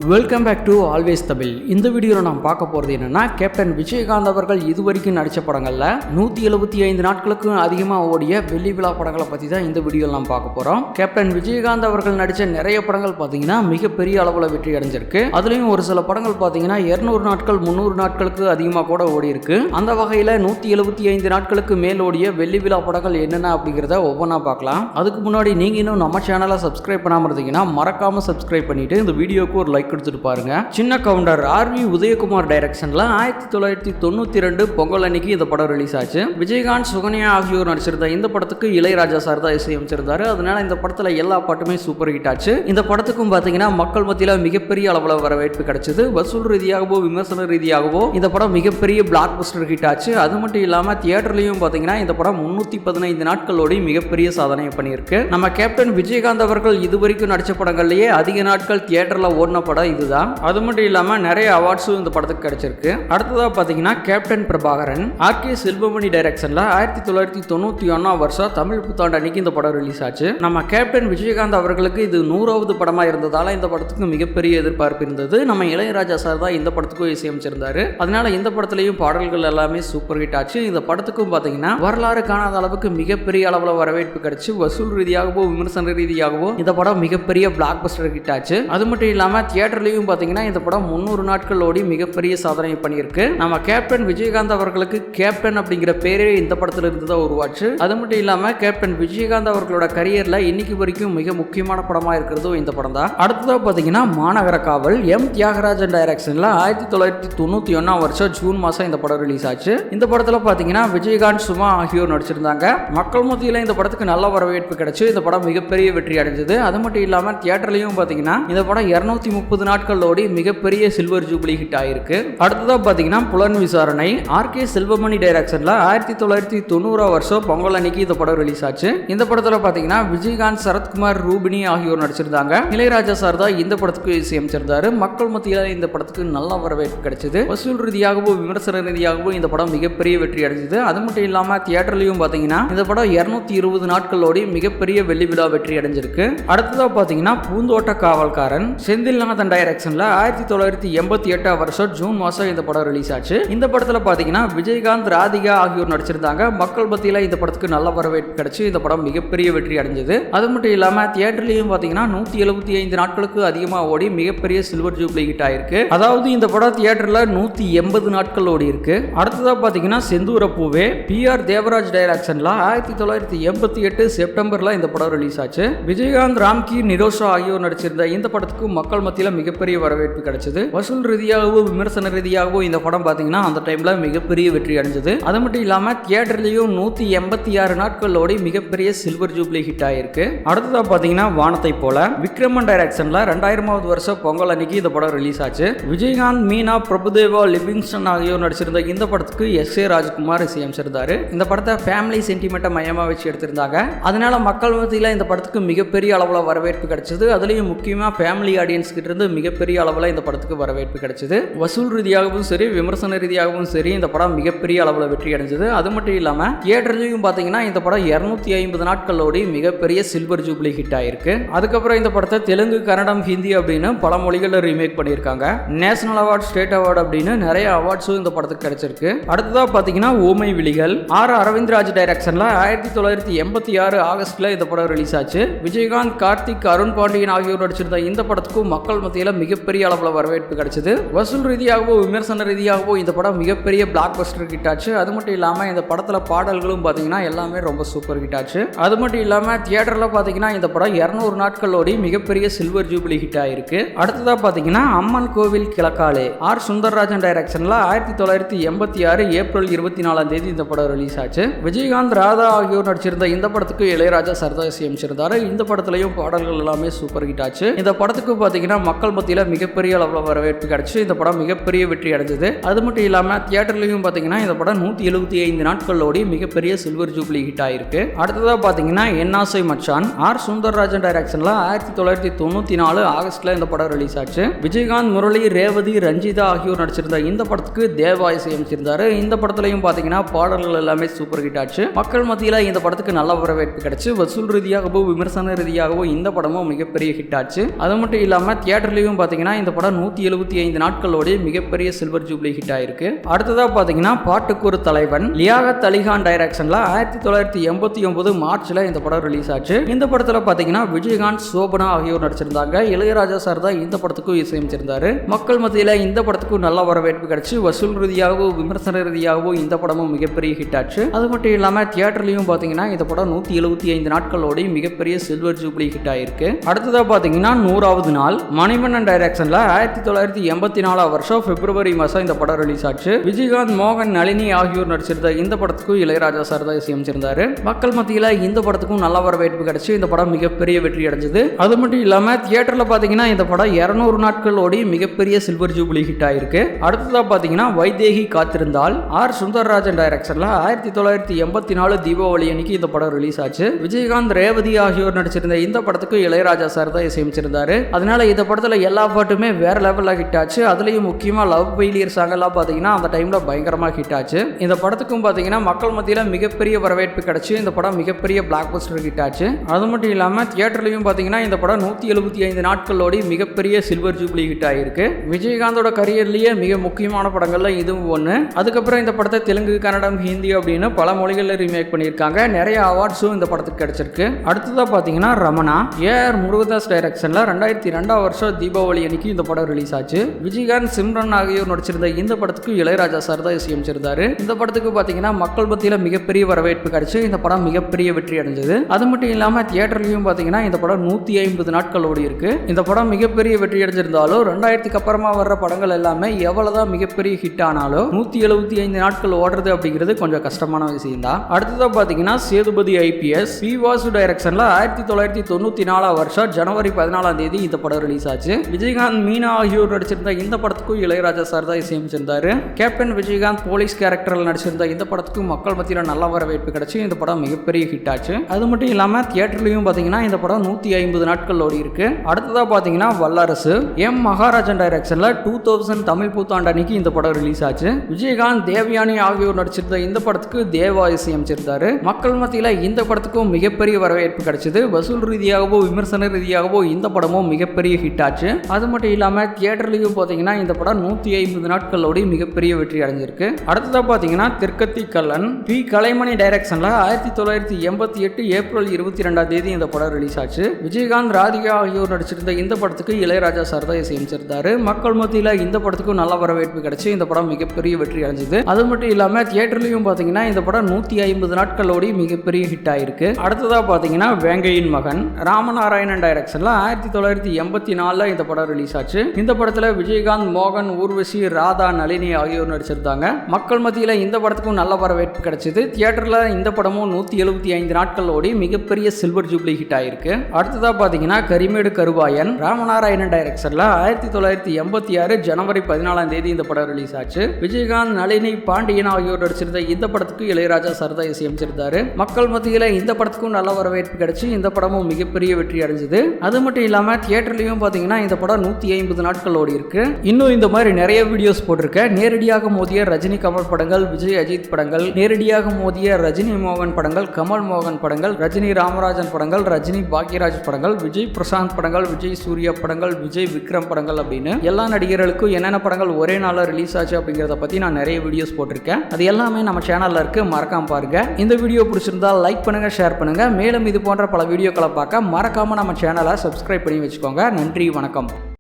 Welcome back to always Tamil. இந்த வீடியோவில் நாம் பார்க்க போகிறது என்னென்னா, கேப்டன் விஜயகாந்த் அவர்கள் இதுவரைக்கும் நடித்த படங்களில் 175 நாட்களுக்கும் அதிகமாக ஓடிய வெள்ளி விழா படங்களை பற்றி தான் இந்த வீடியோவில் நாம் பார்க்க போகிறோம். கேப்டன் விஜயகாந்த் அவர்கள் நடித்த நிறைய படங்கள் பார்த்தீங்கன்னா மிகப்பெரிய அளவில் வெற்றி அடைஞ்சிருக்கு. அதுலேயும் ஒரு சில படங்கள் பார்த்தீங்கன்னா 200 நாட்கள் 300 நாட்களுக்கு அதிகமாக கூட ஓடி இருக்கு. அந்த வகையில் 175 நாட்களுக்கு மேல் ஓடிய வெள்ளி விழா படங்கள் என்னென்ன அப்படிங்கிறத ஒவ்வொன்றா பார்க்கலாம். அதுக்கு முன்னாடி நீங்கள் இன்னும் நம்ம சேனலை சப்ஸ்கிரைப் பண்ணாமல் இருந்தீங்கன்னா மறக்காமல் சப்ஸ்கிரைப் பண்ணிட்டு இந்த வீடியோக்கு ஒரு லைக் கொடுத்துட்டு பாருங்க. சின்ன கவுண்டர் ஆர்வி உதயகுமார் டைரக்ஷன்ல 1992 பொங்கல் அன்னைக்கு இந்த படம் ரிலீஸ் ஆச்சு. விஜயகாந்த், சுகன்யா ஆகியோர் நடிச்சிருந்த இந்த படத்துக்கு இளையராஜா சார் தான் இசையமைச்சிருந்தாரு. அதனால இந்த படத்துல எல்லா பாட்டுமே சூப்பர் ஹிட் ஆச்சு. இந்த படத்துக்கும் பாத்தீங்கன்னா மக்கள் மத்தியில மிகப்பெரிய அளவுல வரவேற்பு கிடைச்சது. வசூல் ரீதியாகவோ விமர்சன ரீதியாகவோ இந்த படம் மிகப்பெரிய பிளாக் பஸ்டர் ஹிட் ஆச்சு. அது மட்டும் இல்லாம தியேட்டர்லயும் பாத்தீங்கன்னா இந்த படம் 315 நாட்களோடு மிகப்பெரிய சாதனை பண்ணியிருக்கு. நம்ம கேப்டன் விஜயகாந்த் அவர்கள் இதுவரைக்கும் நடிச்ச படங்கள்லயே அதிக நாட்கள் தியேட்டர்ல ஓடின படம் இதுதான். அது மட்டும் இல்லாம நிறைய அவார்ட்ஸும் இந்த படத்துக்கு கிடைச்சிருக்கு. அடுத்ததா பாத்தீங்கன்னா கேப்டன் பிரபாகரன் ஆர்கே செல்வமணி டைரக்ஷன்ல 1991 வருஷம் தமிழ் புத்தாண்டு அன்னைக்கு இந்த படம் ரிலீஸ் ஆச்சு. நம்ம கேப்டன் விஜயகாந்த் அவர்களுக்கு இது 100வது படமா இருந்ததால இந்த படத்துக்கு மிகப்பெரிய எதிர்பார்ப்பு இருந்தது. நம்ம இளையராஜா சார் தான் இந்த படத்துக்கும் இசையமைச்சிருந்தாரு. அதனால இந்த படத்திலையும் பாடல்கள் எல்லாமே சூப்பர் ஹிட் ஆச்சு. இந்த படத்துக்கும் பாத்தீங்கன்னா வரலாறு காணாத அளவுக்கு மிகப்பெரிய அளவுல வரவேற்பு கிடைச்சு வசூல் ரீதியாகவோ விமர்சன ரீதியாகவோ இந்த படம் மிகப்பெரிய பிளாக் பஸ்டர் ஹிட் ஆச்சு. அது மட்டும் இல்லாம தியேட்டர்லயும் பாத்தீங்கன்னா இந்த படம் 300 நாட்கள் ஓடி மிகப்பெரிய சாதனை பண்ணியிருக்கு. நம்ம கேப்டன் விஜயகாந்த் அவர்களுக்கு கேப்டன் அப்படிங்கிற பேரே இந்த படத்துல இருந்து தான் உருவாச்சு. அது மட்டும் இல்லாம கேப்டன் விஜயகாந்த் அவர்களோட கரியர்ல இன்னைக்கு வரைக்கும் மிக முக்கியமான படமா இருக்கிறதும் இந்த படம் தான். அடுத்ததா பாத்தீங்கன்னா மாநகர காவல் எம் தியாகராஜன் டைரக்ஷன்ல 1991 வருஷம் ஜூன் மாசம் இந்த படம் ரிலீஸ் ஆச்சு. இந்த படத்துல பாத்தீங்கன்னா விஜயகாந்த், சுமா ஆகியோர் நடிச்சிருந்தாங்க. மக்கள் மத்தியில இந்த படத்துக்கு நல்ல வரவேற்பு கிடைச்சு இந்த படம் மிகப்பெரிய வெற்றி அடைஞ்சது. அது மட்டும் இல்லாம தியேட்டர்லயும் பாத்தீங்கன்னா இந்த படம் 230 நாட்கள் ஓடி மிகப்பெரிய சில்வர் ஜூப்ளி ஹிட் ஆயிருக்கு. அடுத்ததா பாத்தீங்கன்னா புலன் விசாரணை ஆர்கே செல்வமணி டைரக்ஷன்ல 1990 வருஷம் பொங்கல் அன்னைக்கு இந்த படம் ரிலீஸ் ஆச்சு. இந்த படத்துல பாத்தீங்கன்னா விஜயகாந்த், சரத்குமார், ரூபினி ஆகியோர் நடிச்சிருந்தாங்க. இளையராஜா சார் தான் இந்த படத்துக்கு இசையமைச்சிருந்தாரு. மக்கள் மத்தியில இந்த படத்துக்கு நல்ல வரவேற்பு கிடைச்சது. வசூல் ரீதியாகவோ விமர்சன ரீதியாகவோ இந்த படம் மிகப்பெரிய வெற்றி அடைஞ்சது. அது மட்டும் இல்லாம தியேட்டர்லயும் பாத்தீங்கன்னா இந்த படம் 220 நாட்களோடு மிகப்பெரிய வெள்ளி விழா வெற்றி அடைஞ்சிருக்கு. அடுத்ததா பாத்தீங்கன்னா பூந்தோட்ட காவல்காரன் செந்தில்நாதன் டைரக்ஷன்ல 1988 வருஷம் ஜூன் மாசம் இந்த படம் ரிலீஸ் ஆச்சு. இந்த படத்துல பாத்தீங்கன்னா விஜயகாந்த், ராதிகா ஆகியோர் நடிச்சிருந்தாங்க. மக்கள் மத்தியில இந்த படத்துக்கு நல்ல வரவேற்பு கிடைச்சு இந்த படம் மிகப்பெரிய வெற்றி அடைஞ்சது. அது மட்டும் இல்லாம தியேட்டர்லயும் பாத்தீங்கன்னா 175 நாட்களுக்கு அதிகமா ஓடி மிகப்பெரிய சில்வர் ஜூப்ளி ஹிட் ஆயிருக்கு. அதாவது இந்த படம் தியேட்டர்ல 180 நாட்கள் ஓடி இருக்கு. அடுத்ததா பாத்தீங்கன்னா செந்தூர பூவே PR தேவராஜ் டைரக்ஷன்ல 1988 செப்டம்பர்ல இந்த படம் ரிலீஸ் ஆச்சு. விஜயகாந்த், ராம்கி, நிரோஷா ஆகியோர் நடிச்சிருந்த இந்த படத்துக்கு மக்கள் மத்தியில மிகப்பெரிய வரவேற்பு கிடைச்சது. வசூல் ரீதியாகவோ விமர்சன ரீதியாகவோ இந்த படம் பாத்தீங்கன்னா அந்த டைம்ல மிகப்பெரிய வெற்றி அடைஞ்சது. அது மட்டும் இல்லாம தியேட்டர்லயும் 186 நாட்கள் ஓடி மிகப்பெரிய சில்வர் ஜூப்ளி ஹிட் ஆயிருக்கு. அடுத்ததா பாத்தீங்கன்னா வானத்தை போல விக்ரமன் டைரக்ஷன்ல 2000வது வருஷம் பொங்கல் அன்னைக்கு இந்த படம் ரிலீஸ் ஆச்சு. விஜயகாந்த், மீனா, பிரபுதேவா, லிவிங்ஸ்டன் ஆகியோர் நடிச்சிருந்த இந்த படத்துக்கு S.A. ராஜ்குமார் இசையமைச்சிருந்தாரு. இந்த படத்தை ஃபேமிலி சென்டிமெண்ட்டை மையமா வச்சு எடுத்திருந்தாங்க. அதனால மக்கள் மத்தியில இந்த படத்துக்கு மிகப்பெரிய அளவுல வரவேற்பு கிடைச்சது. அதுலயும் முக்கியமா ஃபேமிலி ஆடியன்ஸ் கிட்ட இருந்து மிகப்பெரிய அளவுல இந்த படத்துக்கு வரவேற்பு கிடைச்சது. வசூல் ரீதியாகவும் சரி விமர்சன ரீதியாகவும் சரி இந்த படம் மிகப்பெரிய அளவுல வெற்றி அடைஞ்சது. அது மட்டும் இல்லாம தியேட்டர்லயும் பாத்தீங்கன்னா இந்த படம் 250 நாட்களோடு மிகப்பெரிய சில்வர் ஜூப்ளி ஹிட் ஆயிருக்கு. அதுக்கப்புறம் இந்த படத்தை தெலுங்கு, கன்னடம், ஹிந்தி அப்படின்னு பல மொழிகளில் ரீமேக் பண்ணியிருக்காங்க. நேஷனல் அவார்ட், ஸ்டேட் அவார்டு அப்படின்னு நிறைய அவார்ட்ஸும் இந்த படத்துக்கு கிடைச்சிருக்கு. அடுத்ததா பாத்தீங்கன்னா ஊமை விழிகள் அரவிந்த்ராஜ் டைரக்ஷன்ல 1986 ஆகஸ்ட்ல இந்த படம் ரிலீஸ் ஆச்சு. விஜயகாந்த், கார்த்திக், அருண் பாண்டியன் ஆகியோர் நடிச்சிருந்த இந்த படத்துக்கும் மக்கள் மத்தியில மிகப்பெரிய அளவுல வரவேற்பு கிடைச்சது. வசூல் ரீதியாகவோ விமர்சன ரீதியாகவோ இந்த படம் மிகப்பெரிய பிளாக் பஸ்டர் ஹிட் ஆச்சு. அது மட்டும் இல்லாம இந்த படத்துல பாடல்களும் பாத்தீங்கன்னா எல்லாமே ரொம்ப சூப்பர் ஹிட் ஆச்சு. அது மட்டும் இல்லாம தியேட்டர்ல பாத்தீங்கன்னா இந்த படம் 200 நாட்கள் ஓடி மிகப்பெரிய சில்வர் ஜூப்ளி ஹிட் ஆயிருக்கு. அடுத்ததா பாத்தீங்கன்னா அம்மன் கோவில் கிழக்காலே சுந்தரராஜன் டைரக்ஷன்ல 1986 ஏப்ரல் 24 இந்த படம் ரிலீஸ் ஆச்சு. விஜயகாந்த், ராதா ஆகியோர் நடிச்சிருந்த இந்த படத்துக்கு இளையராஜா சர்தா இசையமைச்சிருந்தாரு. இந்த படத்துலயும் பாடல்கள் எல்லாமே சூப்பர் ஹிட் ஆச்சு. இந்த படத்துக்கு பாத்தீங்கன்னா மக்கள் மத்தியில மிகப்பெரிய அளவுல வரவேற்பு கிடைச்சு இந்த படம் மிகப்பெரிய வெற்றி அடைஞ்சது. அது மட்டும் இல்லாம தியேட்டர்லயும் பாத்தீங்கன்னா இந்த படம் 175 நாட்கள் ஓடி மிகப்பெரிய சில்வர் ஜூப்ளி ஹிட் ஆயிருக்கு. அடுத்ததா பாத்தீங்கன்னா என்னாசை மச்சான் சுந்தரராஜன் டைரக்ஷன்ல 1994 ஆகஸ்ட்ல இந்த படம் ரிலீஸ் ஆச்சு. விஜயகாந்த், முரளி, ரேவதி, ரஞ்சிதா ஆகியோர் நடிச்சிருந்த இந்த படத்துக்கு தேவா இசையமைச்சிருந்தாரு. இந்த படத்துலயும் பாத்தீங்கன்னா பாடல்கள் எல்லாமே சூப்பர் ஹிட் ஆச்சு. மக்கள் மத்தியில இந்த படத்துக்கு நல்ல வரவேற்பு கிடைச்சு வசூல் ரீதியாகவோ விமர்சன ரீதியாகவோ இந்த படமும் மிகப்பெரிய ஹிட் ஆச்சு. அது மட்டும் இல்லாம தியேட்டர் தியேட்டர்லையும் பார்த்தீங்கன்னா இந்த படம் 175 நாட்களோட மிகப்பெரிய சில்வர் ஜூப்ளி ஹிட் ஆயிருக்கு. அடுத்ததா பார்த்தீங்கன்னா பாட்டுக்கு ஒரு தலைவன் லியாகத் அலிகான் டைரக்ஷன்ல 1989 மார்ச்ல இந்த படம் ரிலீஸ் ஆச்சு. இந்த படத்துல பார்த்தீங்கன்னா விஜயகாந்த், சோபனா ஆகியோர் நடிச்சிருந்தாங்க. இளையராஜா சார் தான் இந்த படத்துக்கும் இசையமைச்சிருந்தாரு. மக்கள் மத்தியில் இந்த படத்துக்கும் நல்ல வரவேற்பு கிடைச்சு வசூல் ரீதியாகவும் விமர்சன ரீதியாகவும் இந்த படமும் மிகப்பெரிய ஹிட் ஆச்சு. அது மட்டும் இல்லாம தியேட்டர்லையும் பார்த்தீங்கன்னா இந்த படம் 175 நாட்களோட மிகப்பெரிய சில்வர் ஜூப்ளி ஹிட் ஆயிருக்கு. அடுத்ததா பார்த்தீங்கன்னா 100வது நாள் மணிவண்ணன் டைரக்ஷன்ல 1984 வருஷம் பிப்ரவரி மாசம் இந்த படம் ரிலீஸ் ஆச்சு. விஜயகாந்த், மோகன், நளினி ஆகியோர் நடிச்சிருந்த இந்த படத்துக்கும் இளையராஜா சார் தான் இசையமைச்சிருந்தாரு. மக்கள் மத்தியில் இந்த படத்துக்கும் நல்ல வரவேற்பு கிடைச்சு இந்த படம் மிகப்பெரிய வெற்றி அடைஞ்சது. அது மட்டும் இல்லாம தியேட்டர்ல பார்த்தீங்கன்னா இந்த படம் 200 நாட்களோட மிகப்பெரிய சில்வர் ஜூப்ளி ஹிட் ஆயிருக்கு. அடுத்ததா பார்த்தீங்கன்னா வைதேகி காத்திருந்தால் ஆர் சுந்தரராஜன் டைரக்ஷன்ல 1984 தீபாவளி அன்னைக்கு இந்த படம் ரிலீஸ் ஆச்சு. விஜயகாந்த், ரேவதி ஆகியோர் நடிச்சிருந்த இந்த படத்துக்கு இளையராஜா சார் தான் இசையமைச்சிருந்தாரு. அதனால இந்த படத்துல எல்லா பாட்டுமே வேற லெவல்ல ஹிட் ஆச்சு. அதுலயும் முக்கியமா லவ் ஃபெயிலியர் சாங் எல்லாம் பாத்தீங்கன்னா அந்த டைம்ல பயங்கரமா ஹிட் ஆச்சு. இந்த படத்துக்கும் பாத்தீங்கன்னா மக்கள் மத்தியில மிகப்பெரிய வரவேற்பு கிடைச்சு இந்த படம் மிகப்பெரிய பிளாக் பஸ்டர் ஹிட் ஆச்சு. அது மட்டும் இல்லாம தியேட்டர்லயும் பாத்தீங்கன்னா இந்த படம் 175 நாட்களோட மிகப்பெரிய சில்வர் ஜூப்ளி ஹிட் ஆயிருக்கு. விஜயகாந்தோட கரியர்லயே மிக முக்கியமான படங்கள்ல இதுவும் ஒன்று. அதுக்கப்புறம் இந்த படத்தை தெலுங்கு, கன்னடம், ஹிந்தி அப்படின்னு பல மொழிகளில் ரீமேக் பண்ணியிருக்காங்க. நிறைய அவார்ட்ஸும் இந்த படத்துக்கு கிடைச்சிருக்கு. அடுத்ததா பார்த்தீங்கன்னா ரமணா ஏஆர் முருகதாஸ் டைரக்ஷன்ல 2002 வருஷம் தீபாவளி அன்னைக்கு இந்த படம் ரிலீஸ் ஆச்சு. விஜயகாந்த், சிம்ரன் ஆகியோர் நடிச்சிருந்த இந்த படத்துக்கு இளையராஜா சார் தான் இசையமைச்சிருந்தாரு. இந்த படத்துக்கு பார்த்தீங்கன்னா மக்கள் மத்தியில் மிகப்பெரிய வரவேற்பு கிடைச்சு இந்த படம் மிகப்பெரிய வெற்றி அடைஞ்சது. அது மட்டும் இல்லாமல் தியேட்டர்லையும் பார்த்தீங்கன்னா இந்த படம் 150 நாட்கள் ஓடி இருக்கு. இந்த படம் மிகப்பெரிய வெற்றி அடைஞ்சிருந்தாலும் 2000க்கு அப்புறமா வர்ற படங்கள் எல்லாமே எவ்வளவுதான் மிகப்பெரிய ஹிட் ஆனாலும் 175 நாட்கள் ஓடுறது அப்படிங்கிறது கொஞ்சம் கஷ்டமான விஷயம் தான். அடுத்ததா பார்த்தீங்கன்னா சேதுபதி ஐபிஎஸ் பி வாசு டைரக்ஷன்ல 1994 வருஷம் ஜனவரி 14 இந்த படம் ரிலீஸ் ஆச்சு. விஜயகாந்த், மீனா ஆகியோர் நடிச்சிருந்த இந்த படத்துக்கும் இளையராஜா சார் தான் இசையமைச்சிருந்தாரு. கேப்டன் விஜயகாந்த் போலீஸ் கேரக்டரில் நடிச்சிருந்த இந்த படத்துக்கும் மக்கள் மத்தியில் நல்ல வரவேற்பு கிடைச்சு இந்த படம் மிகப்பெரிய ஹிட் ஆச்சு. அது மட்டும் இல்லாமல் தியேட்டர்லையும் பார்த்தீங்கன்னா இந்த படம் 150 நாட்கள் ஓடி இருக்கு. அடுத்ததா பார்த்தீங்கன்னா வல்லரசு எம் மகாராஜன் டைரக்ஷன்ல 2000 தமிழ் புத்தாண்டு அன்னைக்கு இந்த படம் ரிலீஸ் ஆச்சு. விஜயகாந்த், தேவயானி ஆகியோர் நடிச்சிருந்த இந்த படத்துக்கு தேவா இசையமைச்சிருந்தாரு. மக்கள் மத்தியில் இந்த படத்துக்கும் மிகப்பெரிய வரவேற்பு கிடைச்சது. வசூல் ரீதியாகவோ விமர்சன ரீதியாகவோ இந்த படமும் மிகப்பெரிய ஹிட் ஆச்சு. அது மட்டும் இல்லாம தியேட்டர்லையும் பார்த்தீங்கன்னா இந்த படம் 150 நாட்களோட மிகப்பெரிய வெற்றி அடைஞ்சிருக்கு. அடுத்ததா பார்த்தீங்கன்னா தெற்கத்தி கல்லன் பி கலைமணி டைரக்ஷன்ல 1988 ஏப்ரல் 22 இந்த படம் ரிலீஸ் ஆச்சு. விஜயகாந்த், ராதிகா ஆகியோர் நடிச்சிருந்த இந்த படத்துக்கு இளையராஜா சார் தான் இசையமைச்சிருந்தாரு. மக்கள் மத்தியில் இந்த படத்துக்கும் நல்ல வரவேற்பு கிடைச்சு இந்த படம் மிகப்பெரிய வெற்றி அடைஞ்சது. அது மட்டும் இல்லாம தியேட்டர்லையும் பார்த்தீங்கன்னா இந்த படம் 150 நாட்களோட மிகப்பெரிய ஹிட் ஆயிருக்கு. அடுத்ததா பார்த்தீங்கன்னா வேங்கையின் மகன் ராமநாராயணன் டைரக்ஷன்ல 1984 இந்த படம் ரிலீஸ் ஆச்சு. இந்த படத்துல விஜயகாந்த், மோகன், ஊர்வசி, ராதா, நளினி ஆகியோர் நடிச்சிருந்தாங்க. மக்கள் மத்தியில் இந்த படத்துக்கும் நல்ல வரவேற்பு கிடைச்சது. தியேட்டர்ல இந்த படமும் 175 நாட்களோட மிகப்பெரிய சில்வர் ஜூப்ளி ஹிட் ஆயிருக்கு. அடுத்ததா பார்த்தீங்கன்னா கரிமேடு கருவாயன் ராமநாராயணன் டைரக்ஷன்ல 1986 ஜனவரி 14 இந்த படம் ரிலீஸ் ஆச்சு. விஜயகாந்த், நளினி, பாண்டியன் ஆகியோர் நடிச்சிருந்த இந்த படத்துக்கு இளையராஜா சார் தான் இசையமைச்சிருந்தாரு. மக்கள் மத்தியில் இந்த படத்துக்கும் நல்ல வரவேற்பு கிடைச்சு இந்த படமும் மிகப்பெரிய வெற்றி அடைஞ்சது. அது மட்டும் இல்லாம தியேட்டர்லயும் பாத்தீங்கன்னா இந்த படம் 150 நாட்கள் ஓடி இருக்கு. இன்னும் இந்த மாதிரி நிறைய வீடியோஸ் போட்டிருக்கேன். நேரடியாக மோதிய ரஜினி, கமல் படங்கள், விஜய், அஜித் படங்கள், நேரடியாக மோதிய ரஜினி, மோகன் படங்கள், கமல், மோகன் படங்கள், ரஜினி, ராமராஜன் படங்கள், ரஜினி, பாக்யராஜ் படங்கள், விஜய், பிரசாந்த் படங்கள், விஜய், சூர்யா படங்கள், விஜய், விக்ரம் படங்கள் அப்படின்னு எல்லா நடிகர்களுக்கும் என்னென்ன படங்கள் ஒரே நாளில் ரிலீஸ் ஆச்சு அப்படிங்கிறத பத்தி நான் நிறைய வீடியோஸ் போட்டிருக்கேன். அது எல்லாமே நம்ம சேனல்ல இருக்கு, மறக்காம பாருங்க. இந்த வீடியோ பிடிச்சிருந்தா லைக் பண்ணுங்க, ஷேர் பண்ணுங்க. மேலும் இது போன்ற பல வீடியோக்களை பார்க்க மறக்காம நம்ம சேனலை சப்ஸ்கிரைப் பண்ணி வச்சுக்கோங்க. நன்றி, வணக்கம்.